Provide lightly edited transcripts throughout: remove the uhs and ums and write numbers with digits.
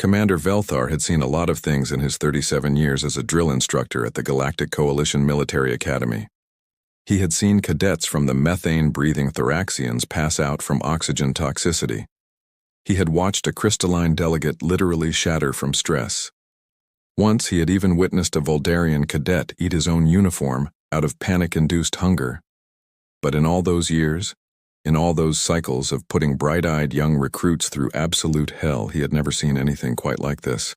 Commander Velthar had seen a lot of things in his 37 years as a drill instructor at the Galactic Coalition Military Academy. He had seen cadets from the methane-breathing Thoraxians pass out from oxygen toxicity. He had watched a crystalline delegate literally shatter from stress. Once he had even witnessed a Voldarian cadet eat his own uniform out of panic-induced hunger. But in all those years, in all those cycles of putting bright-eyed young recruits through absolute hell, he had never seen anything quite like this.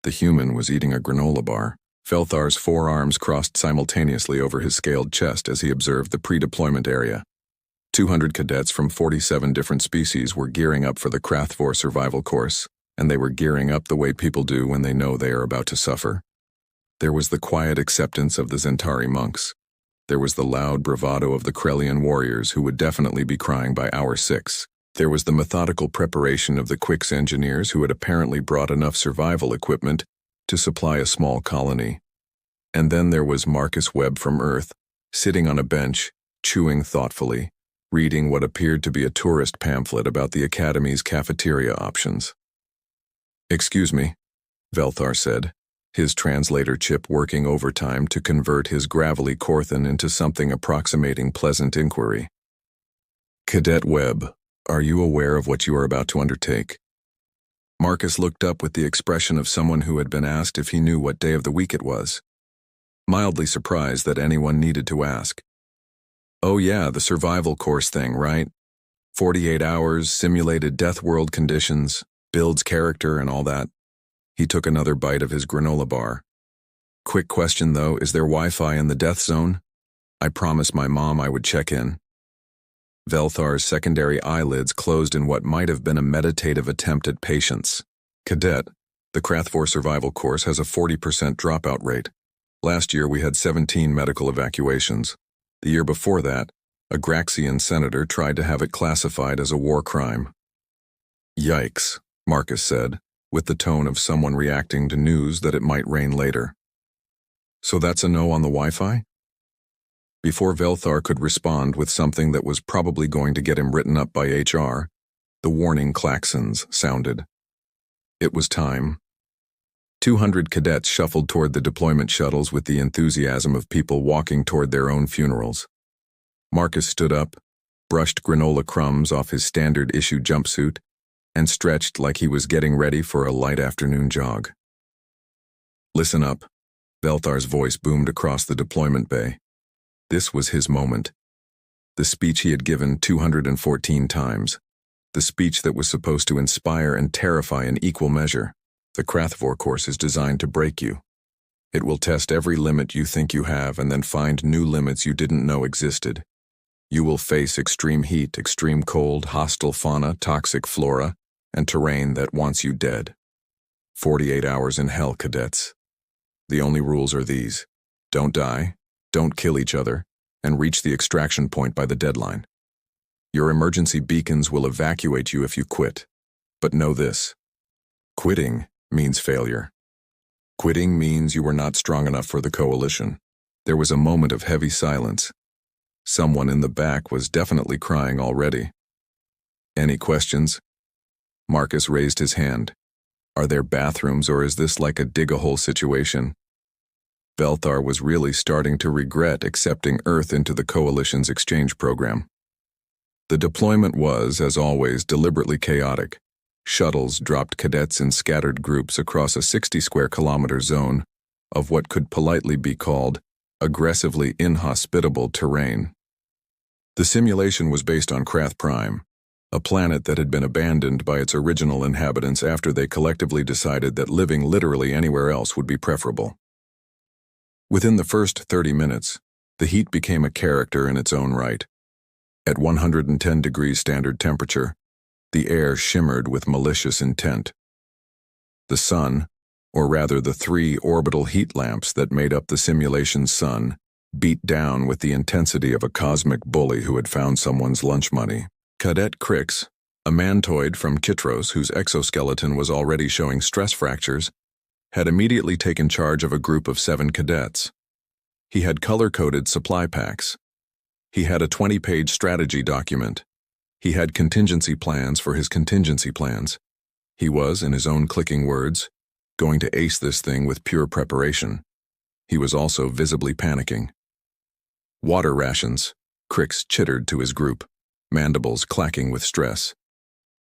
The human was eating a granola bar. Velthar's forearms crossed simultaneously over his scaled chest as he observed the pre-deployment area. 200 cadets from 47 different species were gearing up for the Krathvor survival course, and they were gearing up the way people do when they know they are about to suffer. There was the quiet acceptance of the Zentari monks. There was the loud bravado of the Krellian warriors who would definitely be crying by hour 6. There was the methodical preparation of the Quix engineers who had apparently brought enough survival equipment to supply a small colony. And then there was Marcus Webb from Earth, sitting on a bench, chewing thoughtfully, reading what appeared to be a tourist pamphlet about the Academy's cafeteria options. "Excuse me," Velthar said, his translator chip working overtime to convert his gravelly Corthan into something approximating pleasant inquiry. "Cadet Webb, are you aware of what you are about to undertake?" Marcus looked up with the expression of someone who had been asked if he knew what day of the week it was. Mildly surprised that anyone needed to ask. "Oh yeah, the survival course thing, right? 48 hours, simulated death world conditions, builds character and all that." He took another bite of his granola bar. "Quick question though, is there Wi-Fi in the death zone? I promised my mom I would check in." Velthar's secondary eyelids closed in what might have been a meditative attempt at patience. "Cadet, the Krathvor survival course has a 40% dropout rate. Last year we had 17 medical evacuations. The year before that, a Graxian senator tried to have it classified as a war crime." "Yikes," Marcus said, with the tone of someone reacting to news that it might rain later. "So that's a no on the Wi-Fi?" Before Velthar could respond with something that was probably going to get him written up by HR, the warning klaxons sounded. It was time. 200 cadets shuffled toward the deployment shuttles with the enthusiasm of people walking toward their own funerals. Marcus stood up, brushed granola crumbs off his standard-issue jumpsuit, and stretched like he was getting ready for a light afternoon jog. "Listen up," Velthar's voice boomed across the deployment bay. This was his moment. The speech he had given 214 times. The speech that was supposed to inspire and terrify in equal measure. The Krathvor course is designed to break you. It will test every limit you think you have and then find new limits you didn't know existed. You will face extreme heat, extreme cold, hostile fauna, toxic flora, and terrain that wants you dead. 48 hours in hell, cadets. The only rules are these: don't die, don't kill each other, and reach the extraction point by the deadline. Your emergency beacons will evacuate you if you quit. But know this: quitting means failure. Quitting means you were not strong enough for the coalition." There was a moment of heavy silence. Someone in the back was definitely crying already. "Any questions?" Marcus raised his hand. "Are there bathrooms, or is this like a dig-a-hole situation?" Velthar was really starting to regret accepting Earth into the Coalition's exchange program. The deployment was, as always, deliberately chaotic. Shuttles dropped cadets in scattered groups across a 60-square-kilometer zone of what could politely be called aggressively inhospitable terrain. The simulation was based on Krath Prime, a planet that had been abandoned by its original inhabitants after they collectively decided that living literally anywhere else would be preferable. Within the first 30 minutes, the heat became a character in its own right. At 110 degrees standard temperature, the air shimmered with malicious intent. The sun, or rather the 3 orbital heat lamps that made up the simulation's sun, beat down with the intensity of a cosmic bully who had found someone's lunch money. Cadet Crix, a mantoid from Kitros whose exoskeleton was already showing stress fractures, had immediately taken charge of a group of 7 cadets. He had color-coded supply packs. He had a 20-page strategy document. He had contingency plans for his contingency plans. He was, in his own clicking words, going to ace this thing with pure preparation. He was also visibly panicking. Water rations, Crix chittered to his group, mandibles clacking with stress.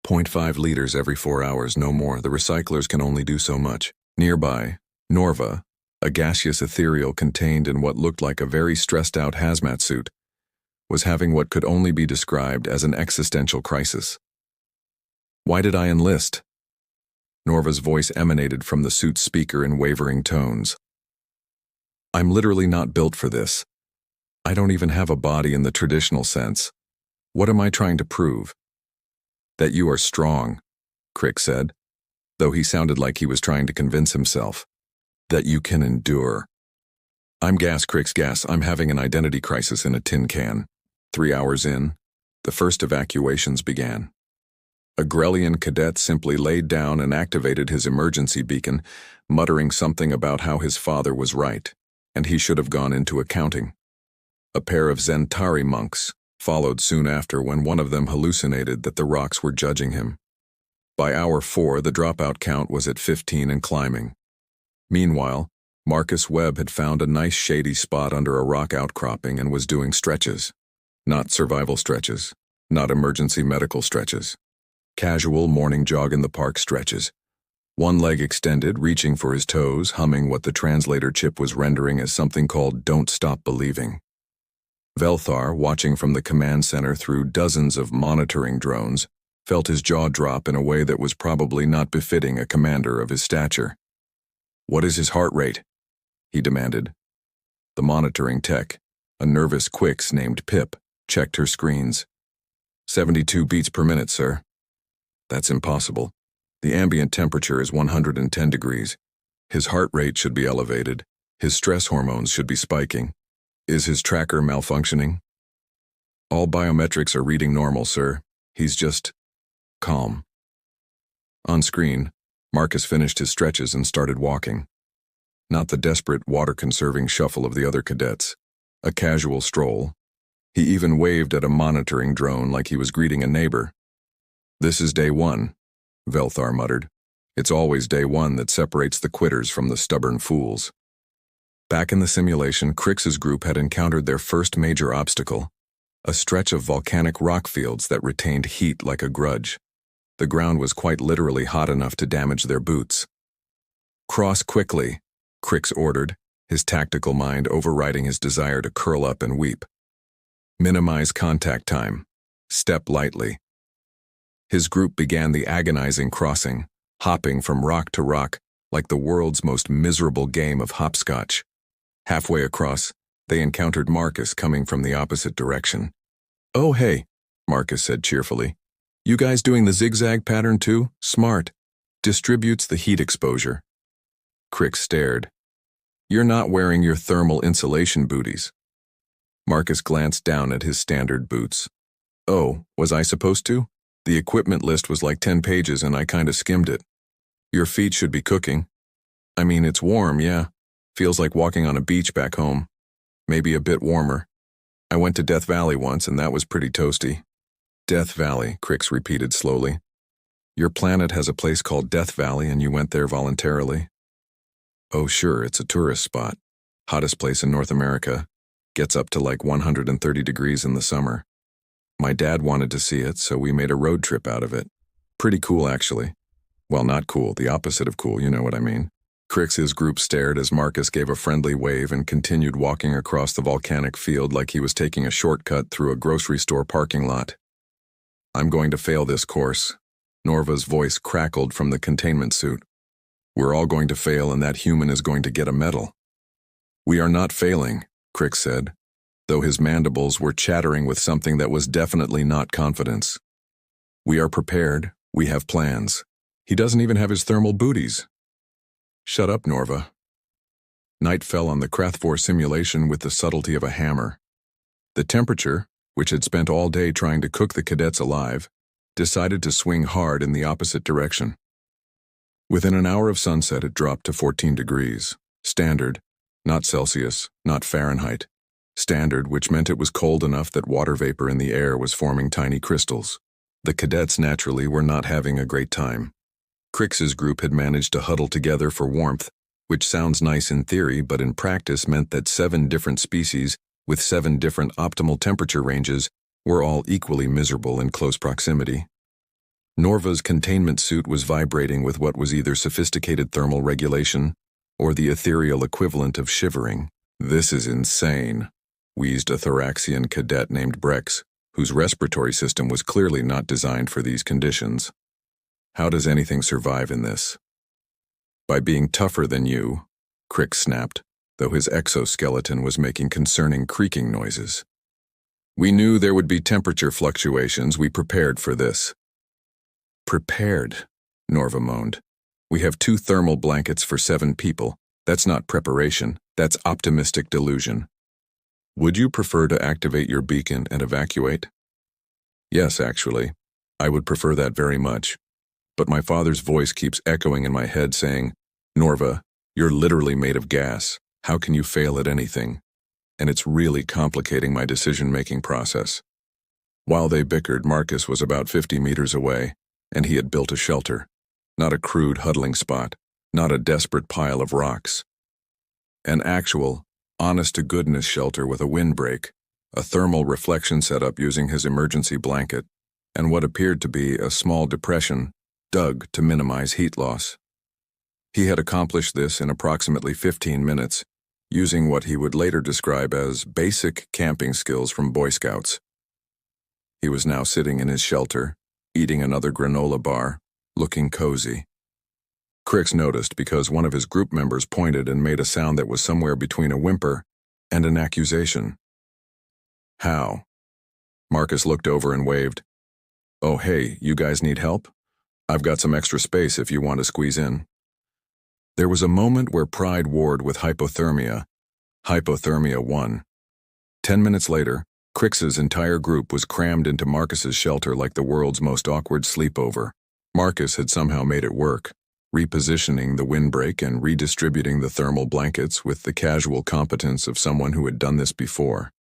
0.5 liters every 4 hours, no more. The recyclers can only do so much. Nearby, Norva, a gaseous ethereal contained in what looked like a very stressed-out hazmat suit, was having what could only be described as an existential crisis. Why did I enlist? Norva's voice emanated from the suit's speaker in wavering tones. I'm literally not built for this. I don't even have a body in the traditional sense. What am I trying to prove? That you are strong, Crix said, though he sounded like he was trying to convince himself. That you can endure. I'm gas, Crix, gas. I'm having an identity crisis in a tin can. 3 hours in, the first evacuations began. A Grellian cadet simply laid down and activated his emergency beacon, muttering something about how his father was right, and he should have gone into accounting. A pair of Zentari monks followed soon after when one of them hallucinated that the rocks were judging him. By hour 4, the dropout count was at 15 and climbing. Meanwhile, Marcus Webb had found a nice shady spot under a rock outcropping and was doing stretches. Not survival stretches, not emergency medical stretches. Casual morning jog in the park stretches. One leg extended, reaching for his toes, humming what the translator chip was rendering as something called "Don't Stop Believing." Velthar, watching from the command center through dozens of monitoring drones, felt his jaw drop in a way that was probably not befitting a commander of his stature. What is his heart rate? He demanded. The monitoring tech, a nervous Quix named Pip, checked her screens. 72 beats per minute, sir. That's impossible. The ambient temperature is 110 degrees. His heart rate should be elevated. His stress hormones should be spiking. Is his tracker malfunctioning? All biometrics are reading normal, sir. He's just calm. On screen, Marcus finished his stretches and started walking. Not the desperate, water-conserving shuffle of the other cadets. A casual stroll. He even waved at a monitoring drone like he was greeting a neighbor. This is day 1, Velthar muttered. It's always day 1 that separates the quitters from the stubborn fools. Back in the simulation, Crix's group had encountered their first major obstacle, a stretch of volcanic rock fields that retained heat like a grudge. The ground was quite literally hot enough to damage their boots. Cross quickly, Crix ordered, his tactical mind overriding his desire to curl up and weep. Minimize contact time. Step lightly. His group began the agonizing crossing, hopping from rock to rock like the world's most miserable game of hopscotch. Halfway across, they encountered Marcus coming from the opposite direction. Oh hey, Marcus said cheerfully. You guys doing the zigzag pattern too? Smart. Distributes the heat exposure. Crix stared. You're not wearing your thermal insulation booties. Marcus glanced down at his standard boots. Oh, was I supposed to? The equipment list was like 10 pages and I kinda skimmed it. Your feet should be cooking. I mean, it's warm, yeah. Feels like walking on a beach back home. Maybe a bit warmer. I went to Death Valley once and that was pretty toasty. Death Valley, Crix repeated slowly. Your planet has a place called Death Valley and you went there voluntarily? Oh sure, it's a tourist spot. Hottest place in North America. Gets up to like 130 degrees in the summer. My dad wanted to see it, so we made a road trip out of it. Pretty cool, actually. Well, not cool, the opposite of cool, you know what I mean. Crix's group stared as Marcus gave a friendly wave and continued walking across the volcanic field like he was taking a shortcut through a grocery store parking lot. I'm going to fail this course. Norva's voice crackled from the containment suit. We're all going to fail and that human is going to get a medal. We are not failing, Crix said, though his mandibles were chattering with something that was definitely not confidence. We are prepared, we have plans. He doesn't even have his thermal booties. Shut up, Norva. Night fell on the Krathvor simulation with the subtlety of a hammer. The temperature, which had spent all day trying to cook the cadets alive, decided to swing hard in the opposite direction. Within an hour of sunset, it dropped to 14 degrees, standard, not Celsius, not Fahrenheit. Standard, which meant it was cold enough that water vapor in the air was forming tiny crystals. The cadets naturally were not having a great time. Crix's group had managed to huddle together for warmth, which sounds nice in theory but in practice meant that 7 different species with 7 different optimal temperature ranges were all equally miserable in close proximity. Norva's containment suit was vibrating with what was either sophisticated thermal regulation or the ethereal equivalent of shivering. "This is insane," wheezed a Thoraxian cadet named Brex, whose respiratory system was clearly not designed for these conditions. "How does anything survive in this?" "By being tougher than you," Crix snapped, though his exoskeleton was making concerning creaking noises. "We knew there would be temperature fluctuations. We prepared for this." "Prepared," Norva moaned. "We have 2 thermal blankets for 7 people. That's not preparation, that's optimistic delusion. Would you prefer to activate your beacon and evacuate?" "Yes, actually. I would prefer that very much. But my father's voice keeps echoing in my head saying, 'Norva, you're literally made of gas. How can you fail at anything?' And it's really complicating my decision-making process." While they bickered, Marcus was about 50 meters away, and he had built a shelter. Not a crude huddling spot, not a desperate pile of rocks. An actual, honest-to-goodness shelter with a windbreak, a thermal reflection setup using his emergency blanket, and what appeared to be a small depression dug to minimize heat loss. He had accomplished this in approximately 15 minutes, using what he would later describe as basic camping skills from Boy Scouts. He was now sitting in his shelter, eating another granola bar, looking cozy. Crix noticed because one of his group members pointed and made a sound that was somewhere between a whimper and an accusation. "How?" Marcus looked over and waved. "Oh hey, you guys need help? I've got some extra space if you want to squeeze in." There was a moment where pride warred with hypothermia. Hypothermia won. 10 minutes later, Crix's entire group was crammed into Marcus's shelter like the world's most awkward sleepover. Marcus had somehow made it work, repositioning the windbreak and redistributing the thermal blankets with the casual competence of someone who had done this before.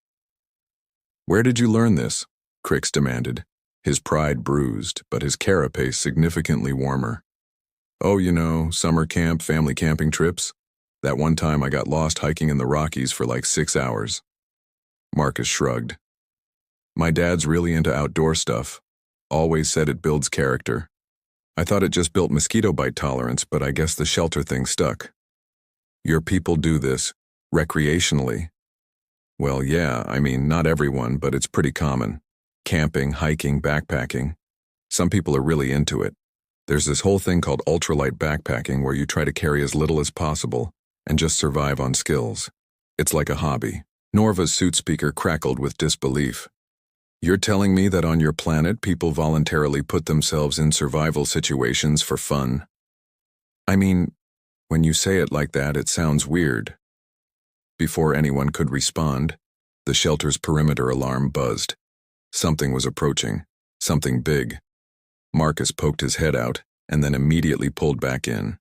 "Where did you learn this?" Crix demanded, his pride bruised, but his carapace significantly warmer. "Oh, you know, summer camp, family camping trips. That one time I got lost hiking in the Rockies for like 6 hours. Marcus shrugged. "My dad's really into outdoor stuff. Always said it builds character. I thought it just built mosquito bite tolerance, but I guess the shelter thing stuck." "Your people do this recreationally?" "Well, yeah, I mean, not everyone, but it's pretty common. Camping, hiking, backpacking. Some people are really into it. There's this whole thing called ultralight backpacking where you try to carry as little as possible and just survive on skills. It's like a hobby." Norva's suit speaker crackled with disbelief. "You're telling me that on your planet people voluntarily put themselves in survival situations for fun?" "I mean, when you say it like that, it sounds weird." Before anyone could respond, the shelter's perimeter alarm buzzed. Something was approaching, something big. Marcus poked his head out and then immediately pulled back in.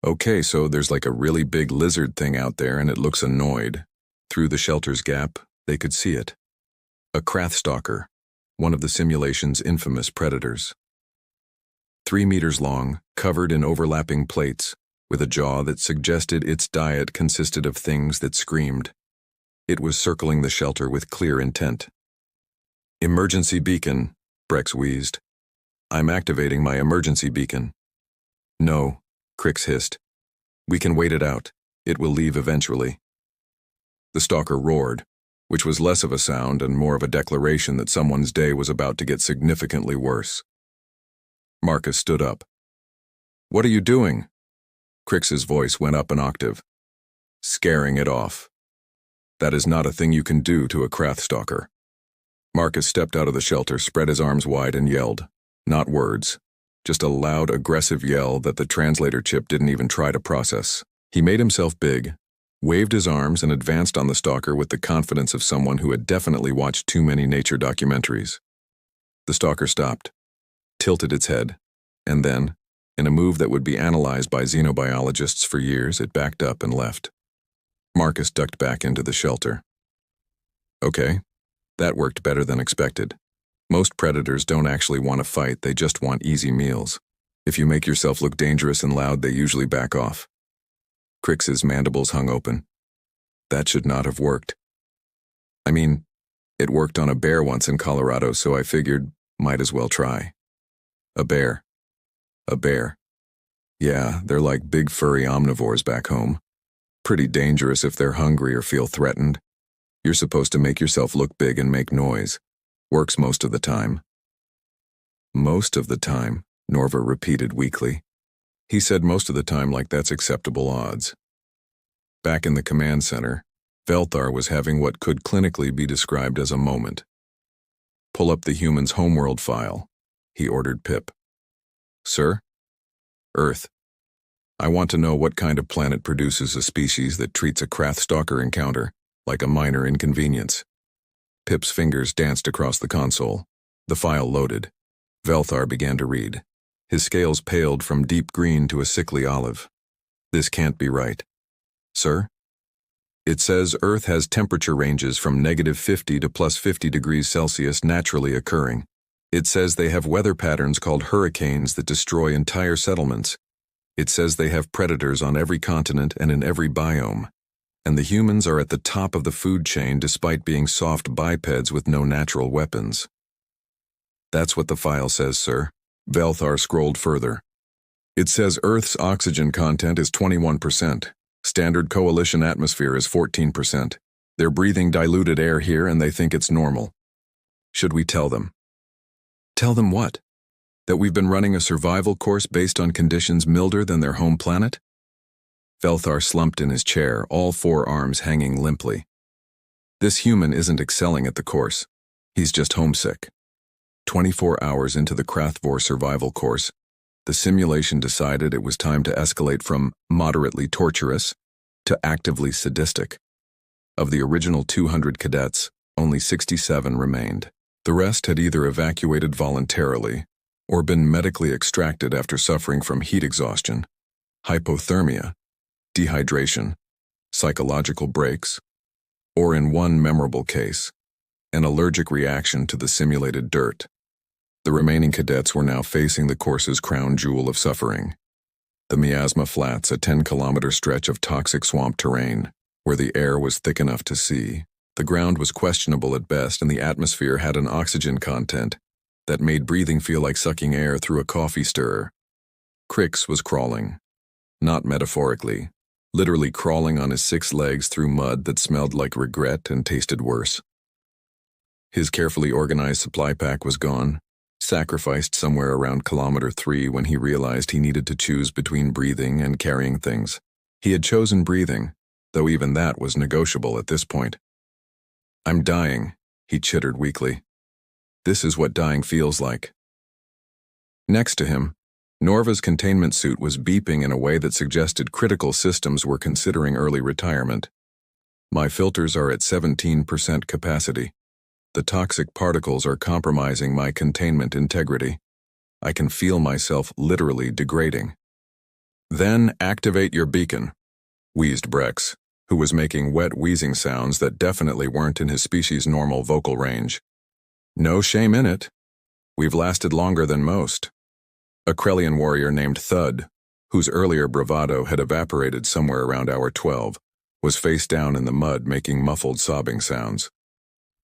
"Okay, so there's like a really big lizard thing out there and it looks annoyed." Through the shelter's gap, they could see it. A Krathstalker, one of the simulation's infamous predators. 3 meters long, covered in overlapping plates, with a jaw that suggested its diet consisted of things that screamed. It was circling the shelter with clear intent. "Emergency beacon," Brex wheezed. "I'm activating my emergency beacon." "No," Crix hissed. "We can wait it out. It will leave eventually." The stalker roared, which was less of a sound and more of a declaration that someone's day was about to get significantly worse. Marcus stood up. "What are you doing?" Crix's voice went up an octave. "Scaring it off. That is not a thing you can do to a Krathstalker." Marcus stepped out of the shelter, spread his arms wide, and yelled. Not words, just a loud, aggressive yell that the translator chip didn't even try to process. He made himself big, waved his arms, and advanced on the stalker with the confidence of someone who had definitely watched too many nature documentaries. The stalker stopped, tilted its head, and then, in a move that would be analyzed by xenobiologists for years, it backed up and left. Marcus ducked back into the shelter. Okay, that worked better than expected. Most predators don't actually want to fight, they just want easy meals. If you make yourself look dangerous and loud, they usually back off. Cricks's mandibles hung open. That should not have worked. I mean, it worked on a bear once in Colorado, so I figured might as well try. A bear. A bear. Yeah, they're like big furry omnivores back home. Pretty dangerous if they're hungry or feel threatened. You're supposed to make yourself look big and make noise. Works most of the time. Most of the time, Norva repeated weakly. He said most of the time like that's acceptable odds. Back in the command center, Velthar was having what could clinically be described as a moment. Pull up the human's homeworld file, he ordered Pip. Sir? Earth. I want to know what kind of planet produces a species that treats a Krathstalker encounter like a minor inconvenience. Pip's fingers danced across the console. The file loaded. Velthar began to read. His scales paled from deep green to a sickly olive. This can't be right. Sir? It says Earth has temperature ranges from -50 to +50 degrees Celsius naturally occurring. It says they have weather patterns called hurricanes that destroy entire settlements. It says they have predators on every continent and in every biome. And the humans are at the top of the food chain despite being soft bipeds with no natural weapons. That's what the file says, sir. Velthar scrolled further. It says Earth's oxygen content is 21%. Standard coalition atmosphere is 14%. They're breathing diluted air here and they think it's normal. Should we tell them? Tell them what? That we've been running a survival course based on conditions milder than their home planet? Velthar slumped in his chair, all four arms hanging limply. This human isn't excelling at the course. He's just homesick. 24 hours into the Krathvor survival course, the simulation decided it was time to escalate from moderately torturous to actively sadistic. Of the original 200 cadets, only 67 remained. The rest had either evacuated voluntarily or been medically extracted after suffering from heat exhaustion, hypothermia, dehydration, psychological breaks, or in one memorable case, an allergic reaction to the simulated dirt. The remaining cadets were now facing the course's crown jewel of suffering, the Miasma Flats, a 10-kilometer stretch of toxic swamp terrain, where the air was thick enough to see. The ground was questionable at best, and the atmosphere had an oxygen content that made breathing feel like sucking air through a coffee stirrer. Cricks was crawling, not metaphorically, literally crawling on his 6 legs through mud that smelled like regret and tasted worse. His carefully organized supply pack was gone, sacrificed somewhere around kilometer 3 when he realized he needed to choose between breathing and carrying things. He had chosen breathing, though even that was negotiable at this point. I'm dying, he chittered weakly. This is what dying feels like. Next to him, Norva's containment suit was beeping in a way that suggested critical systems were considering early retirement. My filters are at 17% capacity. The toxic particles are compromising my containment integrity. I can feel myself literally degrading. Then activate your beacon, wheezed Brex, who was making wet wheezing sounds that definitely weren't in his species' normal vocal range. No shame in it. We've lasted longer than most. A Krellian warrior named Thud, whose earlier bravado had evaporated somewhere around hour 12, was face down in the mud making muffled sobbing sounds.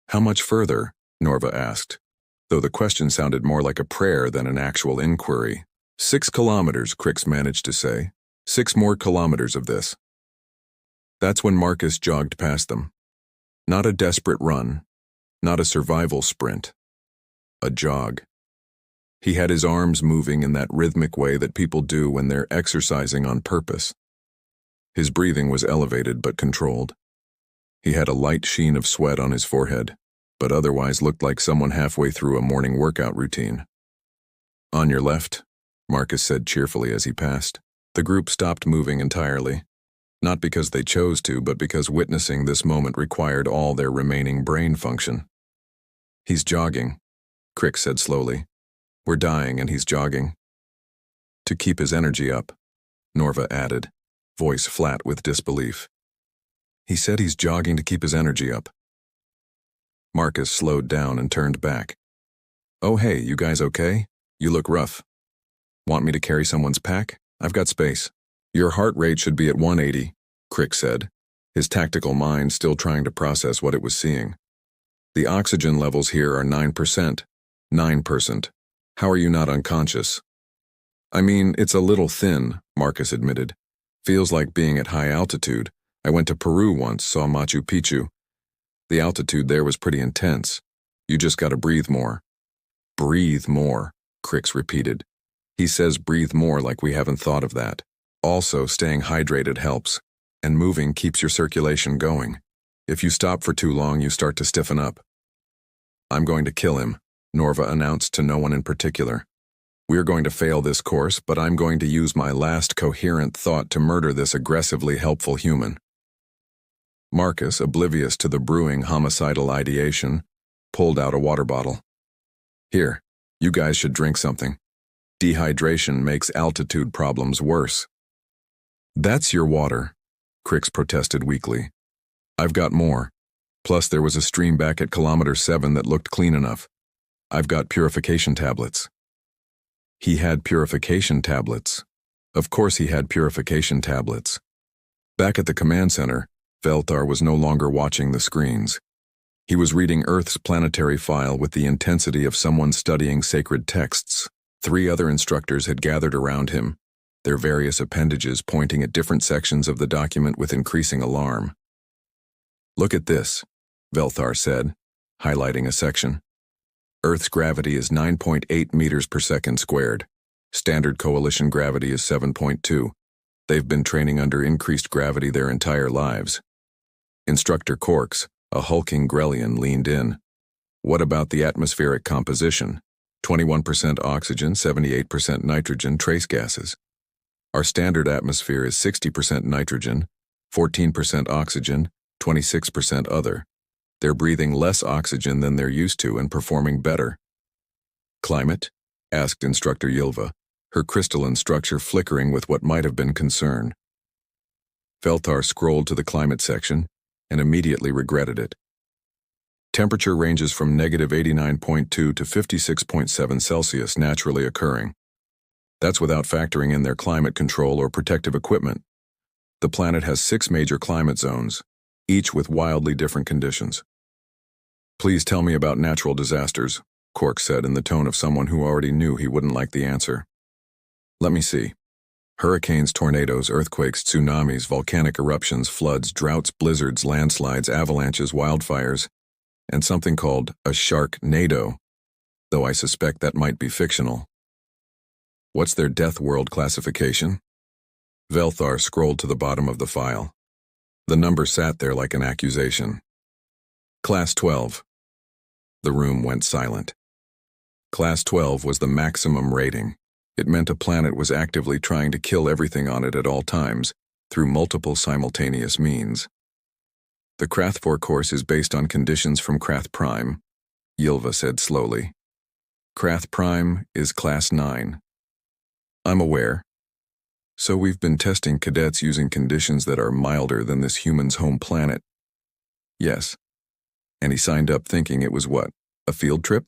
How much further? Norva asked, though the question sounded more like a prayer than an actual inquiry. 6 kilometers, Cricks managed to say. 6 more kilometers of this. That's when Marcus jogged past them. Not a desperate run, not a survival sprint. A jog. He had his arms moving in that rhythmic way that people do when they're exercising on purpose. His breathing was elevated but controlled. He had a light sheen of sweat on his forehead, but otherwise looked like someone halfway through a morning workout routine. On your left, Marcus said cheerfully as he passed. The group stopped moving entirely, not because they chose to, but because witnessing this moment required all their remaining brain function. He's jogging, Crick said slowly. We're dying and he's jogging. To keep his energy up, Norva added, voice flat with disbelief. He said he's jogging to keep his energy up. Marcus slowed down and turned back. Oh hey, you guys okay? You look rough. Want me to carry someone's pack? I've got space. Your heart rate should be at 180, Crick said, his tactical mind still trying to process what it was seeing. The oxygen levels here are 9%. 9%. How are you not unconscious? I mean, it's a little thin, Marcus admitted. Feels like being at high altitude. I went to Peru once, saw Machu Picchu. The altitude there was pretty intense. You just gotta breathe more. Breathe more, Crix repeated. He says breathe more like we haven't thought of that. Also, staying hydrated helps, and moving keeps your circulation going. If you stop for too long, you start to stiffen up. I'm going to kill him, Norva announced to no one in particular. We're going to fail this course, but I'm going to use my last coherent thought to murder this aggressively helpful human. Marcus, oblivious to the brewing homicidal ideation, pulled out a water bottle. Here, you guys should drink something. Dehydration makes altitude problems worse. That's your water, Crix protested weakly. I've got more. Plus there was a stream back at kilometer 7 that looked clean enough. I've got purification tablets. He had purification tablets. Of course he had purification tablets. Back at the command center, Velthar was no longer watching the screens. He was reading Earth's planetary file with the intensity of someone studying sacred texts. 3 other instructors had gathered around him, their various appendages pointing at different sections of the document with increasing alarm. Look at this, Velthar said, highlighting a section. Earth's gravity is 9.8 meters per second squared. Standard coalition gravity is 7.2. They've been training under increased gravity their entire lives. Instructor Corks, a hulking Grellian, leaned in. What about the atmospheric composition? 21% oxygen, 78% nitrogen, trace gases. Our standard atmosphere is 60% nitrogen, 14% oxygen, 26% other. They're breathing less oxygen than they're used to and performing better. Climate? Asked Instructor Ylva, her crystalline structure flickering with what might have been concern. Velthar scrolled to the climate section and immediately regretted it. Temperature ranges from -89.2 to 56.7 Celsius naturally occurring. That's without factoring in their climate control or protective equipment. The planet has 6 major climate zones, each with wildly different conditions. Please tell me about natural disasters, Cork said in the tone of someone who already knew he wouldn't like the answer. Let me see. Hurricanes, tornadoes, earthquakes, tsunamis, volcanic eruptions, floods, droughts, blizzards, landslides, avalanches, wildfires, and something called a sharknado, though I suspect that might be fictional. What's their death world classification? Velthar scrolled to the bottom of the file. The number sat there like an accusation. Class 12. The room went silent. Class 12 was the maximum rating. It meant a planet was actively trying to kill everything on it at all times, through multiple simultaneous means. The Krath-4 course is based on conditions from Krath Prime, Ylva said slowly. Krath Prime is Class 9. I'm aware. So we've been testing cadets using conditions that are milder than this human's home planet. Yes. And he signed up thinking it was what, a field trip?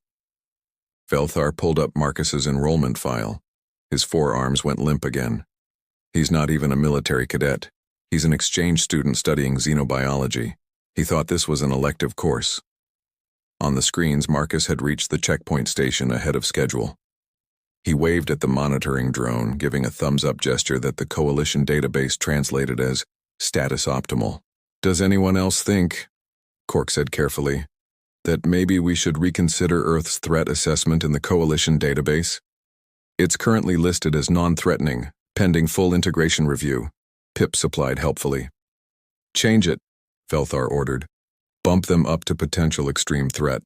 Velthar pulled up Marcus's enrollment file. His forearms went limp again. He's not even a military cadet. He's an exchange student studying xenobiology. He thought this was an elective course. On the screens, Marcus had reached the checkpoint station ahead of schedule. He waved at the monitoring drone, giving a thumbs-up gesture that the Coalition database translated as status optimal. Does anyone else think, Cork said carefully, that maybe we should reconsider Earth's threat assessment in the Coalition database? It's currently listed as non-threatening, pending full integration review, Pip supplied helpfully. Change it, Velthar ordered. Bump them up to potential extreme threat.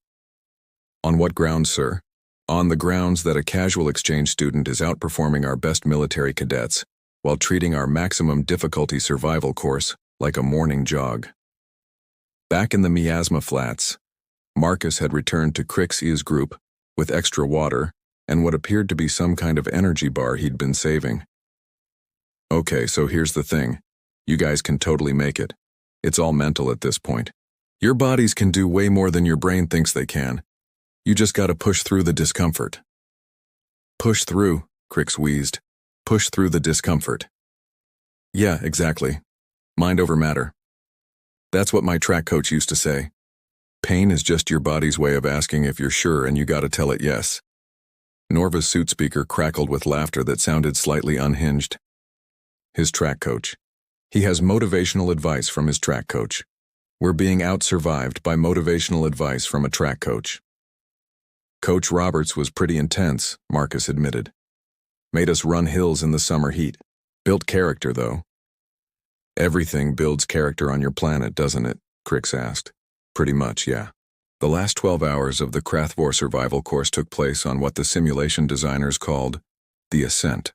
On what grounds, sir? On the grounds that a casual exchange student is outperforming our best military cadets while treating our maximum difficulty survival course like a morning jog. Back in the Miasma Flats, Marcus had returned to Crixia's group with extra water and what appeared to be some kind of energy bar he'd been saving. Okay, so here's the thing. You guys can totally make it. It's all mental at this point. Your bodies can do way more than your brain thinks they can. You just gotta push through the discomfort. Push through, Crix wheezed. Push through the discomfort. Yeah, exactly. Mind over matter. That's what my track coach used to say. Pain is just your body's way of asking if you're sure, and you gotta tell it yes. Norva's suit speaker crackled with laughter that sounded slightly unhinged. His track coach. He has motivational advice from his track coach. We're being out-survived by motivational advice from a track coach. Coach Roberts was pretty intense, Marcus admitted. Made us run hills in the summer heat. Built character, though. Everything builds character on your planet, doesn't it? Crix asked. Pretty much, yeah. The last 12 hours of the Krathvor survival course took place on what the simulation designers called the Ascent.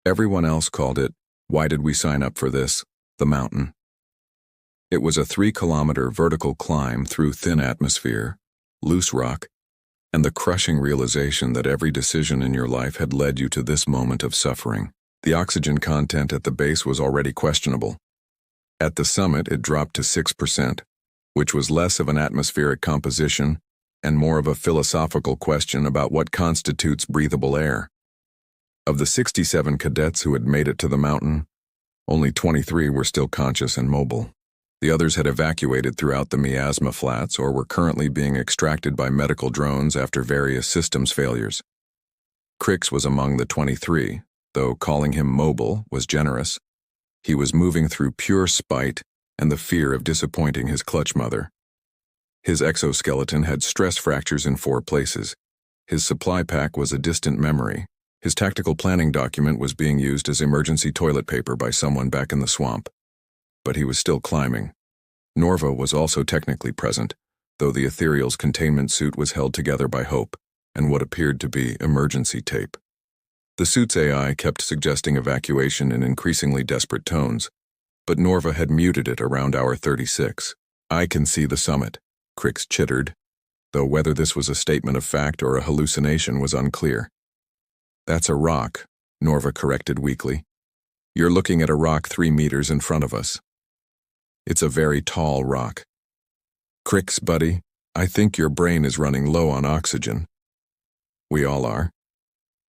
Everyone else called it, why did we sign up for this, the mountain. It was a 3-kilometer vertical climb through thin atmosphere, loose rock, and the crushing realization that every decision in your life had led you to this moment of suffering. The oxygen content at the base was already questionable. At the summit, it dropped to 6%, which was less of an atmospheric composition and more of a philosophical question about what constitutes breathable air. Of the 67 cadets who had made it to the mountain, only 23 were still conscious and mobile. The others had evacuated throughout the miasma flats or were currently being extracted by medical drones after various systems failures. Crix was among the 23, though calling him mobile was generous. He was moving through pure spite and the fear of disappointing his clutch mother. His exoskeleton had stress fractures in 4 places. His supply pack was a distant memory. His tactical planning document was being used as emergency toilet paper by someone back in the swamp. But he was still climbing. Norva was also technically present, though the Ethereal's containment suit was held together by hope and what appeared to be emergency tape. The suit's AI kept suggesting evacuation in increasingly desperate tones, but Norva had muted it around hour 36. I can see the summit, Crix chittered, though whether this was a statement of fact or a hallucination was unclear. That's a rock, Norva corrected weakly. You're looking at a rock 3 meters in front of us. It's a very tall rock. Crix, buddy, I think your brain is running low on oxygen. We all are.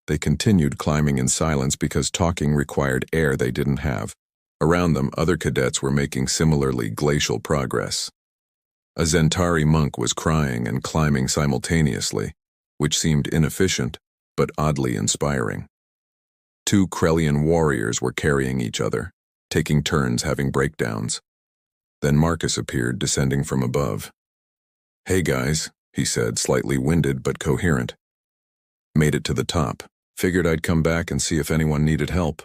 They continued climbing in silence because talking required air they didn't have. Around them, other cadets were making similarly glacial progress. A Zentari monk was crying and climbing simultaneously, which seemed inefficient, but oddly inspiring. 2 Krellian warriors were carrying each other, taking turns having breakdowns. Then Marcus appeared, descending from above. Hey guys, he said, slightly winded but coherent. Made it to the top. Figured I'd come back and see if anyone needed help.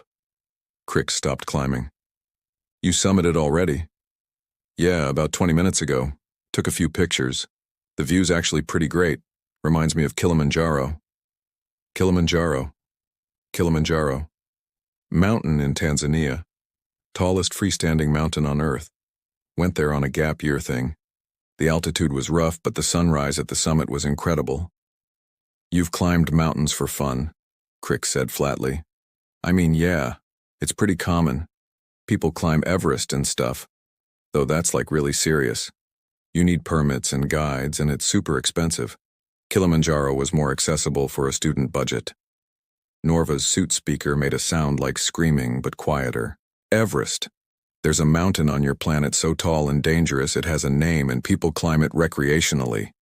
Crix stopped climbing. You summited already? Yeah, about 20 minutes ago. Took a few pictures. The view's actually pretty great. Reminds me of Kilimanjaro. Kilimanjaro. Mountain in Tanzania. Tallest freestanding mountain on Earth. Went there on a gap year thing. The altitude was rough, but the sunrise at the summit was incredible. You've climbed mountains for fun, Crix said flatly. I mean, yeah, it's pretty common. People climb Everest and stuff, though that's like really serious. You need permits and guides, and it's super expensive. Kilimanjaro was more accessible for a student budget. Norva's suit speaker made a sound like screaming, but quieter. Everest. There's a mountain on your planet so tall and dangerous it has a name and people climb it recreationally.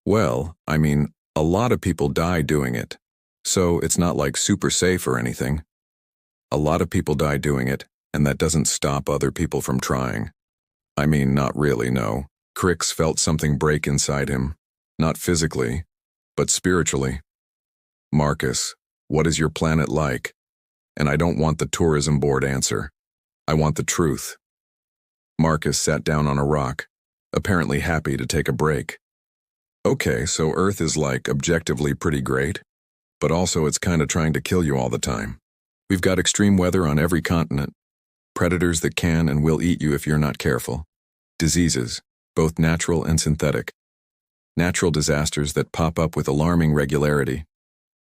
Well, I mean, a lot of people die doing it, so it's not like super safe or anything. A lot of people die doing it, and that doesn't stop other people from trying. I mean, not really, no. Crix felt something break inside him, not physically, but spiritually. Marcus, what is your planet like? And I don't want the tourism board answer. I want the truth. Marcus sat down on a rock, apparently happy to take a break. Okay, so Earth is like objectively pretty great, but also it's kinda trying to kill you all the time. We've got extreme weather on every continent, predators that can and will eat you if you're not careful, diseases, both natural and synthetic, natural disasters that pop up with alarming regularity,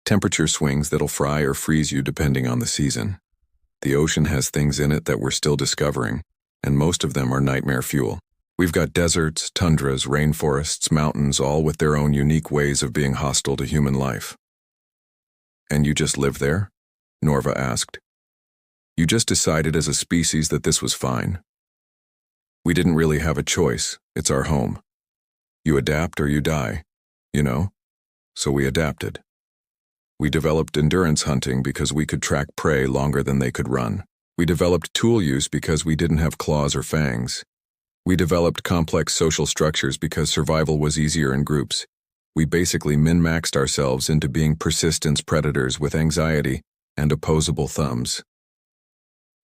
temperature swings that'll fry or freeze you depending on the season. The ocean has things in it that we're still discovering, and most of them are nightmare fuel. We've got deserts, tundras, rainforests, mountains, all with their own unique ways of being hostile to human life. And you just live there? Norva asked. You just decided as a species that this was fine. We didn't really have a choice. It's our home. You adapt or you die, you know? So we adapted. We developed endurance hunting because we could track prey longer than they could run. We developed tool use because we didn't have claws or fangs. We developed complex social structures because survival was easier in groups. We basically min-maxed ourselves into being persistence predators with anxiety and opposable thumbs.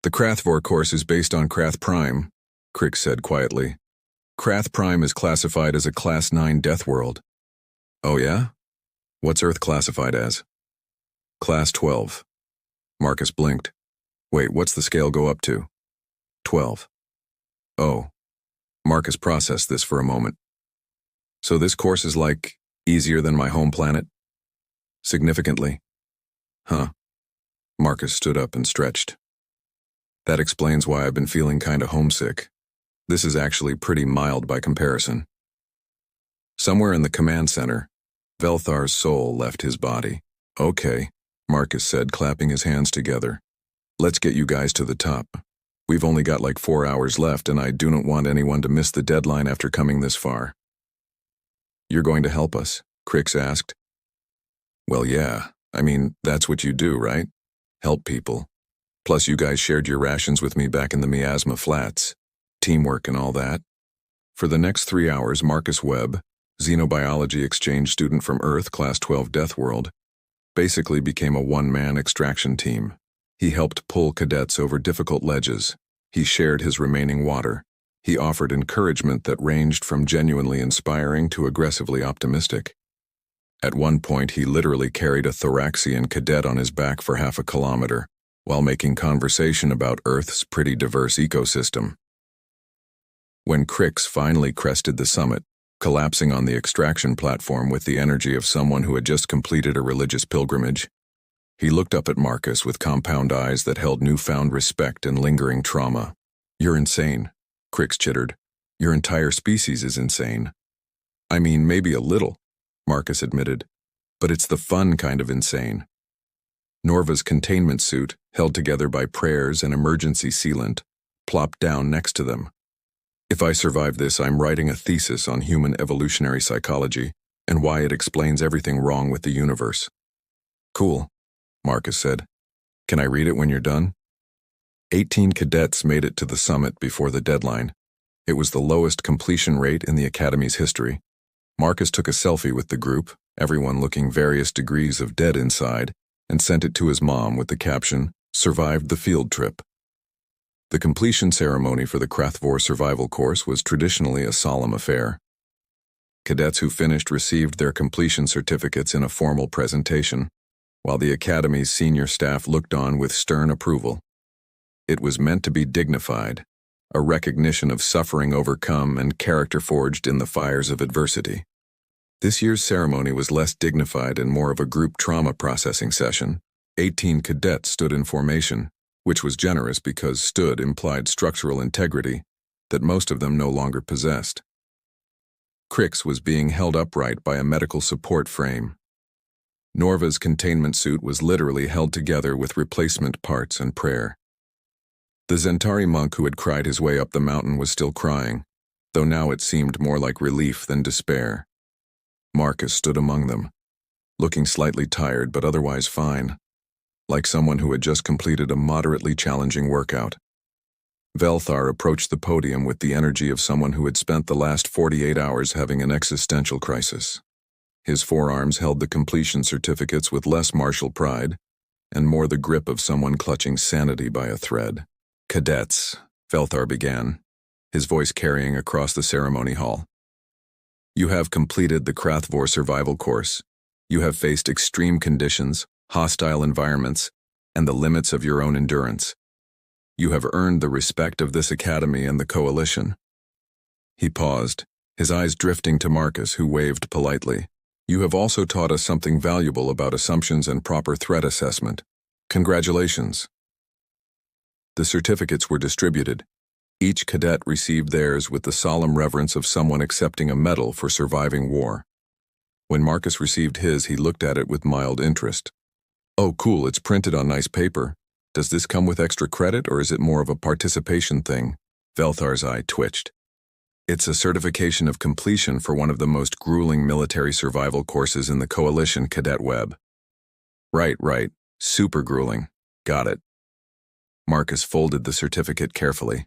The Krathvor course is based on Krath Prime, Crick said quietly. Krath Prime is classified as a Class 9 death world. Oh yeah? What's Earth classified as? Class 12. Marcus blinked. Wait, what's the scale go up to? 12. Oh. Marcus processed this for a moment. So this course is like easier than my home planet? Significantly. Huh. Marcus stood up and stretched. That explains why I've been feeling kinda homesick. This is actually pretty mild by comparison. Somewhere in the command center, Velthar's soul left his body. Okay, Marcus said, clapping his hands together. Let's get you guys to the top. We've only got like 4 hours left, and I do not want anyone to miss the deadline after coming this far. You're going to help us? Crix asked. Well, yeah. I mean, that's what you do, right? Help people. Plus, you guys shared your rations with me back in the Miasma Flats. Teamwork and all that. For the next 3 hours, Marcus Webb, xenobiology exchange student from Earth, Class 12 Death World, basically became a one-man extraction team. He helped pull cadets over difficult ledges. He shared his remaining water. He offered encouragement that ranged from genuinely inspiring to aggressively optimistic. At one point, he literally carried a Thoraxian cadet on his back for half a kilometer, while making conversation about Earth's pretty diverse ecosystem. When Crix finally crested the summit, collapsing on the extraction platform with the energy of someone who had just completed a religious pilgrimage, he looked up at Marcus with compound eyes that held newfound respect and lingering trauma. You're insane, Crix chittered. Your entire species is insane. I mean, maybe a little, Marcus admitted, but it's the fun kind of insane. Norva's containment suit, held together by prayers and emergency sealant, plopped down next to them. If I survive this, I'm writing a thesis on human evolutionary psychology and why it explains everything wrong with the universe. Cool, Marcus said. Can I read it when you're done? 18 cadets made it to the summit before the deadline. It was the lowest completion rate in the Academy's history. Marcus took a selfie with the group, everyone looking various degrees of dead inside, and sent it to his mom with the caption, "Survived the field trip." The completion ceremony for the Krathvor survival course was traditionally a solemn affair. Cadets who finished received their completion certificates in a formal presentation, while the Academy's senior staff looked on with stern approval. It was meant to be dignified, a recognition of suffering overcome and character forged in the fires of adversity. This year's ceremony was less dignified and more of a group trauma processing session. 18 cadets stood in formation, which was generous because stood implied structural integrity that most of them no longer possessed. Crix was being held upright by a medical support frame. Norva's containment suit was literally held together with replacement parts and prayer. The Zentari monk who had cried his way up the mountain was still crying, though now it seemed more like relief than despair. Marcus stood among them, looking slightly tired but otherwise fine, like someone who had just completed a moderately challenging workout. Velthar approached the podium with the energy of someone who had spent the last 48 hours having an existential crisis. His forearms held the completion certificates with less martial pride, and more the grip of someone clutching sanity by a thread. Cadets, Velthar began, his voice carrying across the ceremony hall. You have completed the Krathvor survival course. You have faced extreme conditions, hostile environments, and the limits of your own endurance. You have earned the respect of this academy and the coalition. He paused, his eyes drifting to Marcus, who waved politely. You have also taught us something valuable about assumptions and proper threat assessment. Congratulations. The certificates were distributed. Each cadet received theirs with the solemn reverence of someone accepting a medal for surviving war. When Marcus received his, he looked at it with mild interest. Oh, cool, it's printed on nice paper. Does this come with extra credit, or is it more of a participation thing? Velthar's eye twitched. It's a certification of completion for one of the most grueling military survival courses in the Coalition cadet web. Right. Super grueling. Got it. Marcus folded the certificate carefully.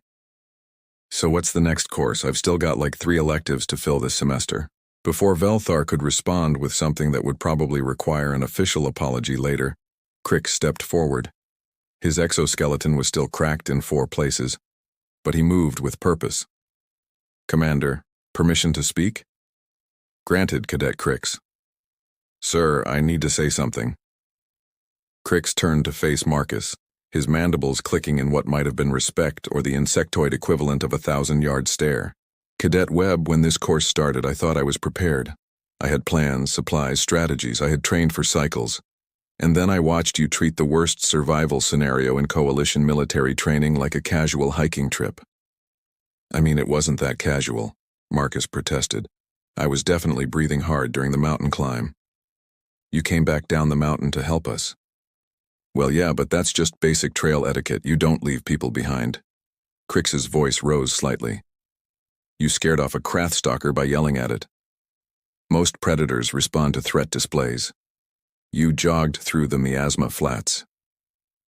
So what's the next course? I've still got like 3 electives to fill this semester. Before Velthar could respond with something that would probably require an official apology later, Crick stepped forward. His exoskeleton was still cracked in 4 places, but he moved with purpose. Commander, permission to speak? Granted, Cadet Crix. Sir, I need to say something. Crix turned to face Marcus, his mandibles clicking in what might have been respect or the insectoid equivalent of a 1,000-yard stare. Cadet Webb, when this course started, I thought I was prepared. I had plans, supplies, strategies. I had trained for cycles. And then I watched you treat the worst survival scenario in Coalition military training like a casual hiking trip. I mean, it wasn't that casual, Marcus protested. I was definitely breathing hard during the mountain climb. You came back down the mountain to help us. Well, yeah, but that's just basic trail etiquette. You don't leave people behind. Crix's voice rose slightly. You scared off a Krathstalker by yelling at it. Most predators respond to threat displays. You jogged through the miasma flats.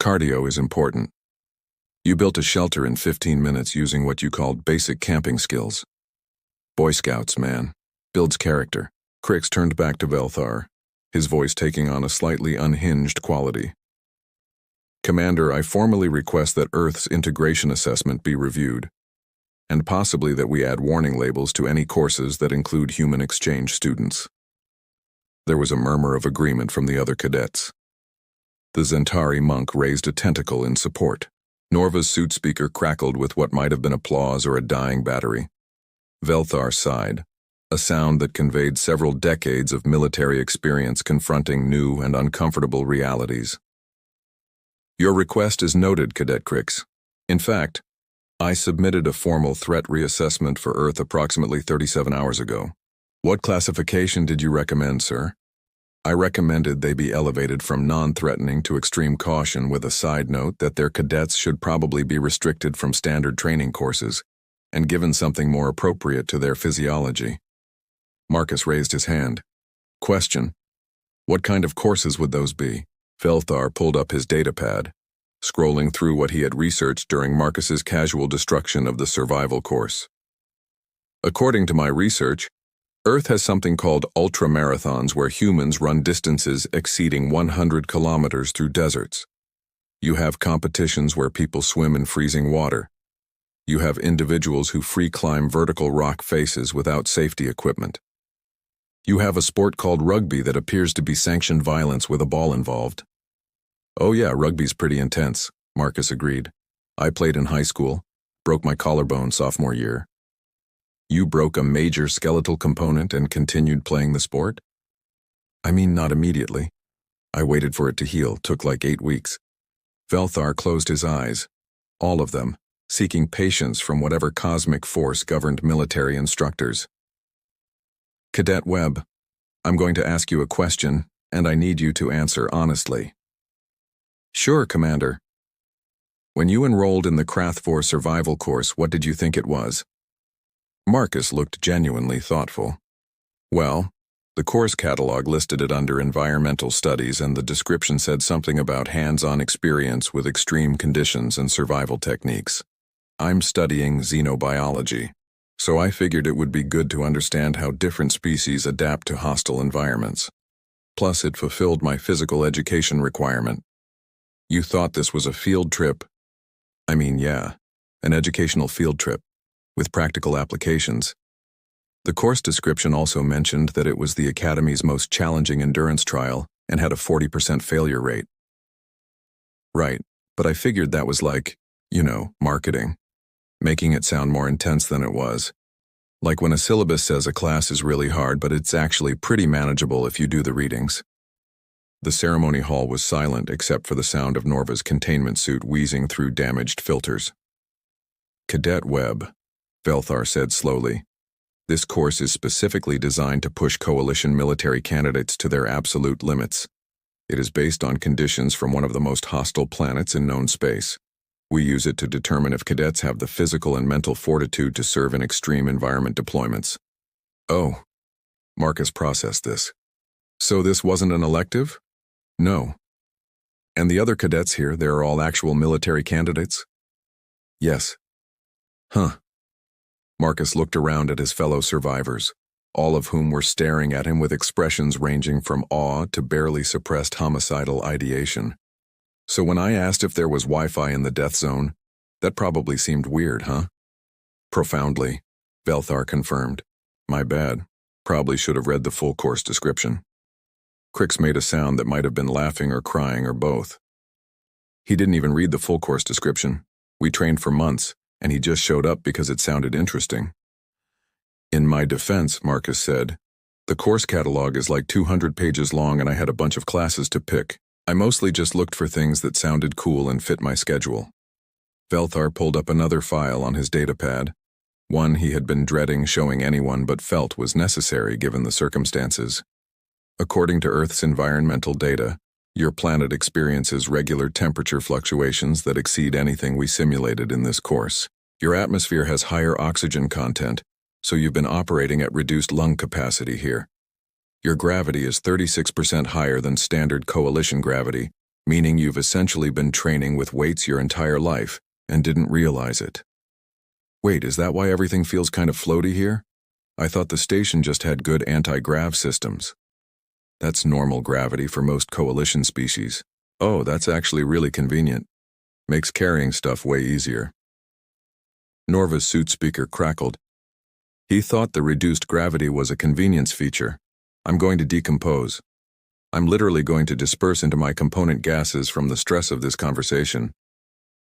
Cardio is important. You built a shelter in 15 minutes using what you called basic camping skills. Boy Scouts, man. Builds character. Crix turned back to Velthar, his voice taking on a slightly unhinged quality. Commander, I formally request that Earth's integration assessment be reviewed, and possibly that we add warning labels to any courses that include human exchange students. There was a murmur of agreement from the other cadets. The Zentari monk raised a tentacle in support. Norva's suit speaker crackled with what might have been applause or a dying battery. Velthar sighed, a sound that conveyed several decades of military experience confronting new and uncomfortable realities. Your request is noted, Cadet Crix. In fact, I submitted a formal threat reassessment for Earth approximately 37 hours ago. What classification did you recommend, sir? I recommended they be elevated from non-threatening to extreme caution, with a side note that their cadets should probably be restricted from standard training courses and given something more appropriate to their physiology. Marcus raised his hand. Question. What kind of courses would those be? Velthar pulled up his datapad, scrolling through what he had researched during Marcus's casual destruction of the survival course. According to my research, Earth has something called ultramarathons, where humans run distances exceeding 100 kilometers through deserts. You have competitions where people swim in freezing water. You have individuals who free climb vertical rock faces without safety equipment. You have a sport called rugby that appears to be sanctioned violence with a ball involved. Oh yeah, rugby's pretty intense, Marcus agreed. I played in high school, broke my collarbone sophomore year. You broke a major skeletal component and continued playing the sport? I mean, not immediately. I waited for it to heal, took like 8 weeks. Velthar closed his eyes, all of them, seeking patience from whatever cosmic force governed military instructors. Cadet Webb, I'm going to ask you a question, and I need you to answer honestly. Sure, Commander. When you enrolled in the Krathvor survival course, what did you think it was? Marcus looked genuinely thoughtful. Well, the course catalog listed it under environmental studies, and the description said something about hands-on experience with extreme conditions and survival techniques. I'm studying xenobiology, so I figured it would be good to understand how different species adapt to hostile environments. Plus, it fulfilled my physical education requirement. You thought this was a field trip? I mean, yeah, an educational field trip, with practical applications. The course description also mentioned that it was the Academy's most challenging endurance trial and had a 40% failure rate. Right, but I figured that was like, marketing, making it sound more intense than it was. Like when a syllabus says a class is really hard, but it's actually pretty manageable if you do the readings. The ceremony hall was silent except for the sound of Norva's containment suit wheezing through damaged filters. Cadet Webb, Velthar said slowly, this course is specifically designed to push Coalition military candidates to their absolute limits. It is based on conditions from one of the most hostile planets in known space. We use it to determine if cadets have the physical and mental fortitude to serve in extreme environment deployments. Oh, Marcus processed this. So this wasn't an elective? No. And the other cadets here, they're all actual military candidates? Yes. Huh. Marcus looked around at his fellow survivors, all of whom were staring at him with expressions ranging from awe to barely suppressed homicidal ideation. So when I asked if there was Wi-Fi in the death zone, that probably seemed weird, huh? Profoundly, Velthar confirmed. My bad. Probably should have read the full course description. Crix made a sound that might have been laughing or crying or both. He didn't even read the full course description. We trained for months, and he just showed up because it sounded interesting. In my defense, Marcus said, the course catalog is like 200 pages long and I had a bunch of classes to pick. I mostly just looked for things that sounded cool and fit my schedule. Velthar pulled up another file on his datapad, one he had been dreading showing anyone but felt was necessary given the circumstances. According to Earth's environmental data, your planet experiences regular temperature fluctuations that exceed anything we simulated in this course. Your atmosphere has higher oxygen content, so you've been operating at reduced lung capacity here. Your gravity is 36% higher than standard coalition gravity, meaning you've essentially been training with weights your entire life and didn't realize it. Wait, is that why everything feels kind of floaty here? I thought the station just had good anti-grav systems. That's normal gravity for most coalition species. Oh, that's actually really convenient. Makes carrying stuff way easier. Norva's suit speaker crackled. He thought the reduced gravity was a convenience feature. I'm going to decompose. I'm literally going to disperse into my component gases from the stress of this conversation.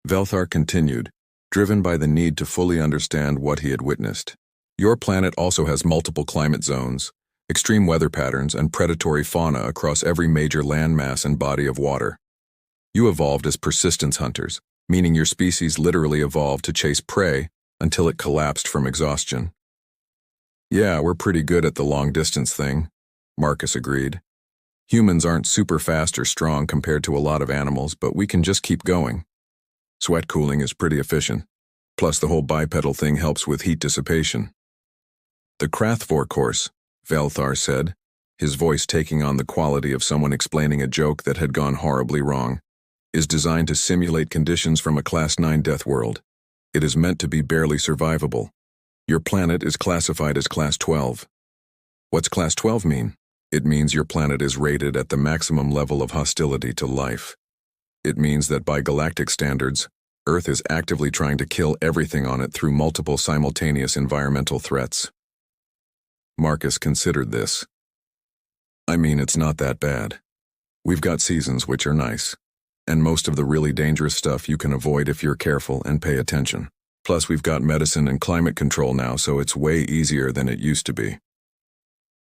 Velthar continued, driven by the need to fully understand what he had witnessed. Your planet also has multiple climate zones, extreme weather patterns, and predatory fauna across every major landmass and body of water. You evolved as persistence hunters, meaning your species literally evolved to chase prey until it collapsed from exhaustion. Yeah, we're pretty good at the long-distance thing, Marcus agreed. Humans aren't super fast or strong compared to a lot of animals, but we can just keep going. Sweat cooling is pretty efficient. Plus the whole bipedal thing helps with heat dissipation. The Krathvor course, Velthar said, his voice taking on the quality of someone explaining a joke that had gone horribly wrong, is designed to simulate conditions from a Class 9 death world. It is meant to be barely survivable. Your planet is classified as Class 12. What's Class 12 mean? It means your planet is rated at the maximum level of hostility to life. It means that by galactic standards, Earth is actively trying to kill everything on it through multiple simultaneous environmental threats. Marcus considered this. I mean, it's not that bad. We've got seasons which are nice, and most of the really dangerous stuff you can avoid if you're careful and pay attention. Plus, we've got medicine and climate control now, so it's way easier than it used to be.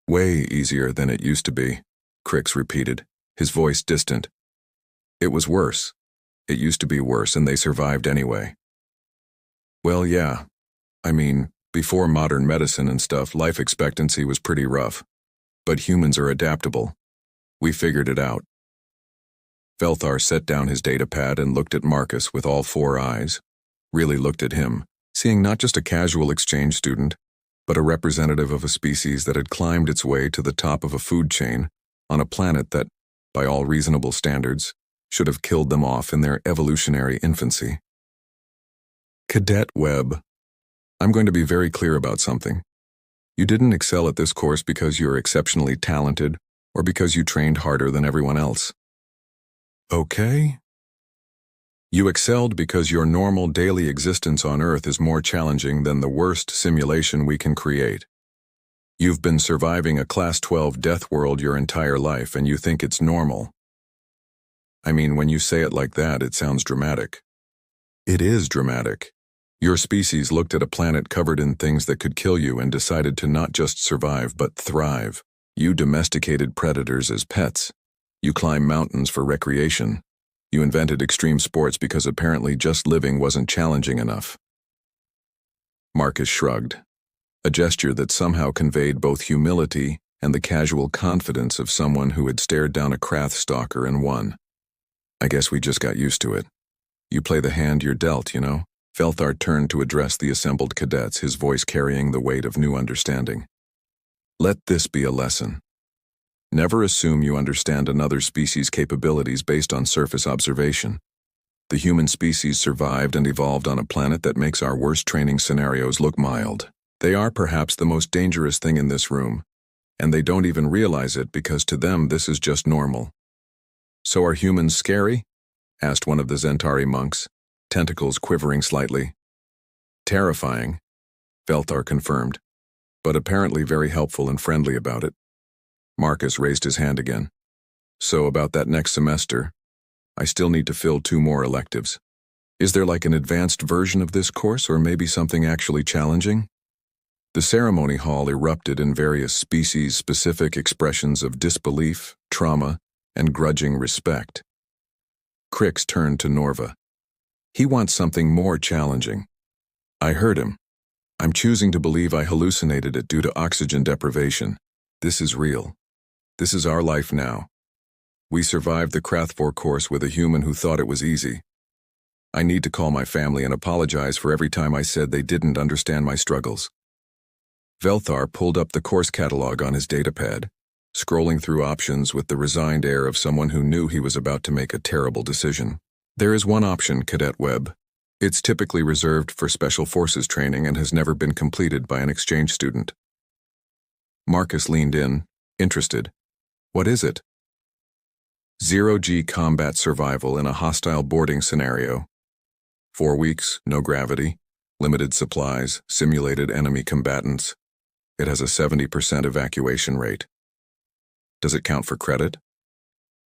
Way easier than it used to be, Crix repeated, his voice distant. It was worse. It used to be worse, and they survived anyway. Well, yeah. I mean, before modern medicine and stuff, life expectancy was pretty rough. But humans are adaptable. We figured it out. Velthar set down his datapad and looked at Marcus with all four eyes. Really looked at him, seeing not just a casual exchange student, but a representative of a species that had climbed its way to the top of a food chain on a planet that, by all reasonable standards, should have killed them off in their evolutionary infancy. Cadet Webb, I'm going to be very clear about something. You didn't excel at this course because you're exceptionally talented or because you trained harder than everyone else. Okay? You excelled because your normal daily existence on Earth is more challenging than the worst simulation we can create. You've been surviving a Class 12 death world your entire life and you think it's normal. I mean, when you say it like that, it sounds dramatic. It is dramatic. Your species looked at a planet covered in things that could kill you and decided to not just survive but thrive. You domesticated predators as pets. You climb mountains for recreation. You invented extreme sports because apparently just living wasn't challenging enough. Marcus shrugged, a gesture that somehow conveyed both humility and the casual confidence of someone who had stared down a Krath stalker and won. I guess we just got used to it. You play the hand you're dealt, you know? Velthar turned to address the assembled cadets, his voice carrying the weight of new understanding. Let this be a lesson. Never assume you understand another species' capabilities based on surface observation. The human species survived and evolved on a planet that makes our worst training scenarios look mild. They are perhaps the most dangerous thing in this room, and they don't even realize it because to them this is just normal. So are humans scary? Asked one of the Zentari monks, tentacles quivering slightly. Terrifying, Velthar confirmed, but apparently very helpful and friendly about it. Marcus raised his hand again. So about that next semester, I still need to fill 2 more electives. Is there like an advanced version of this course or maybe something actually challenging? The ceremony hall erupted in various species-specific expressions of disbelief, trauma, and grudging respect. Crix turned to Norva. He wants something more challenging. I heard him. I'm choosing to believe I hallucinated it due to oxygen deprivation. This is real. This is our life now. We survived the Krathvor course with a human who thought it was easy. I need to call my family and apologize for every time I said they didn't understand my struggles. Velthar pulled up the course catalog on his datapad, scrolling through options with the resigned air of someone who knew he was about to make a terrible decision. There is one option, Cadet Webb. It's typically reserved for Special Forces training and has never been completed by an exchange student. Marcus leaned in, interested. What is it? 0G combat survival in a hostile boarding scenario. 4 weeks, no gravity, limited supplies, simulated enemy combatants. It has a 70% evacuation rate. Does it count for credit?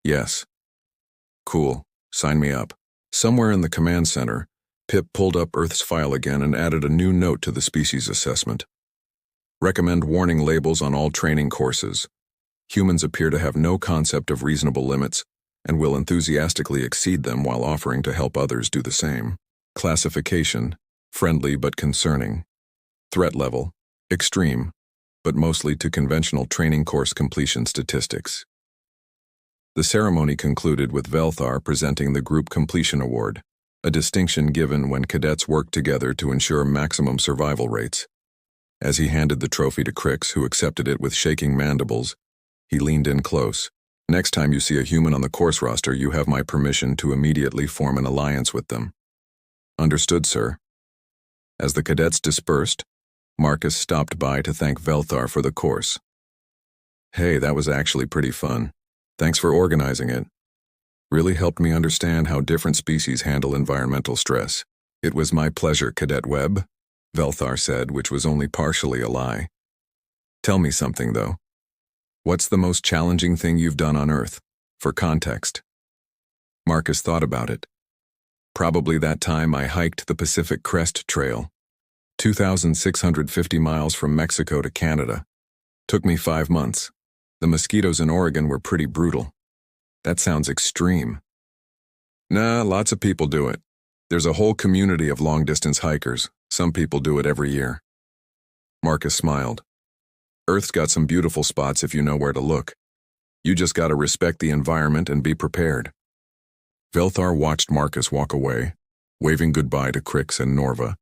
Yes. Cool, sign me up. Somewhere in the command center, Pip pulled up Earth's file again and added a new note to the species assessment. Recommend warning labels on all training courses. Humans appear to have no concept of reasonable limits and will enthusiastically exceed them while offering to help others do the same. Classification, friendly but concerning. Threat level, extreme, but mostly to conventional training course completion statistics. The ceremony concluded with Velthar presenting the Group Completion Award, a distinction given when cadets work together to ensure maximum survival rates. As he handed the trophy to Crix, who accepted it with shaking mandibles, he leaned in close. Next time you see a human on the course roster, you have my permission to immediately form an alliance with them. Understood, sir. As the cadets dispersed, Marcus stopped by to thank Velthar for the course. Hey, that was actually pretty fun. Thanks for organizing it. Really helped me understand how different species handle environmental stress. It was my pleasure, Cadet Webb, Velthar said, which was only partially a lie. Tell me something, though. What's the most challenging thing you've done on Earth? For context. Marcus thought about it. Probably that time I hiked the Pacific Crest Trail, 2,650 miles from Mexico to Canada. Took me 5 months. The mosquitoes in Oregon were pretty brutal. That sounds extreme. Nah, lots of people do it. There's a whole community of long-distance hikers. Some people do it every year. Marcus smiled. Earth's got some beautiful spots if you know where to look. You just gotta respect the environment and be prepared. Velthar watched Marcus walk away, waving goodbye to Crix and Norva,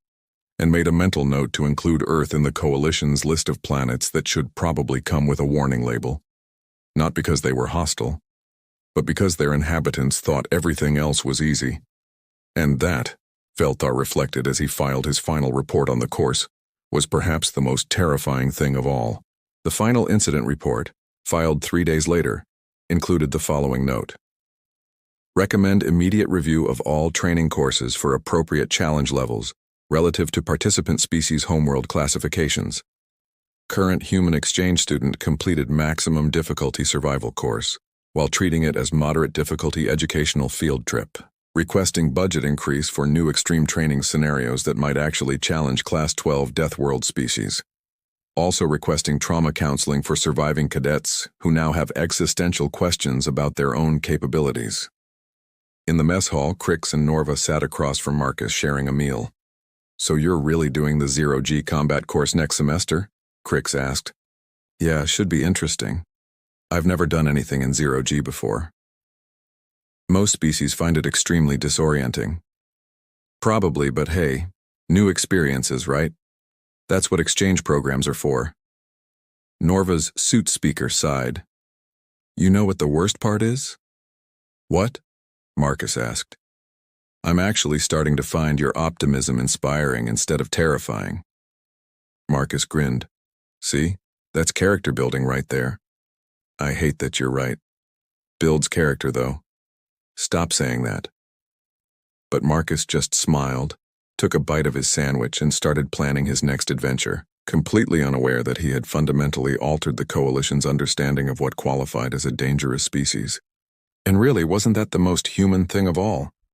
and made a mental note to include Earth in the Coalition's list of planets that should probably come with a warning label. Not because they were hostile, but because their inhabitants thought everything else was easy. And that, Velthar reflected as he filed his final report on the course, was perhaps the most terrifying thing of all. The final incident report, filed 3 days later, included the following note. Recommend immediate review of all training courses for appropriate challenge levels relative to participant species homeworld classifications. Current human exchange student completed maximum difficulty survival course, while treating it as moderate difficulty educational field trip. Requesting budget increase for new extreme training scenarios that might actually challenge Class 12 Death World species. Also requesting trauma counseling for surviving cadets who now have existential questions about their own capabilities. In the mess hall, Crix and Norva sat across from Marcus sharing a meal. So you're really doing the 0G combat course next semester? Crix asked. Yeah, should be interesting. I've never done anything in zero-G before. Most species find it extremely disorienting. Probably, but hey, new experiences, right? That's what exchange programs are for. Norva's suit speaker sighed. You know what the worst part is? What? Marcus asked. I'm actually starting to find your optimism inspiring instead of terrifying. Marcus grinned. See? That's character building right there. I hate that you're right. Builds character, though. Stop saying that. But Marcus just smiled, took a bite of his sandwich, and started planning his next adventure, completely unaware that he had fundamentally altered the Coalition's understanding of what qualified as a dangerous species. And really, wasn't that the most human thing of all?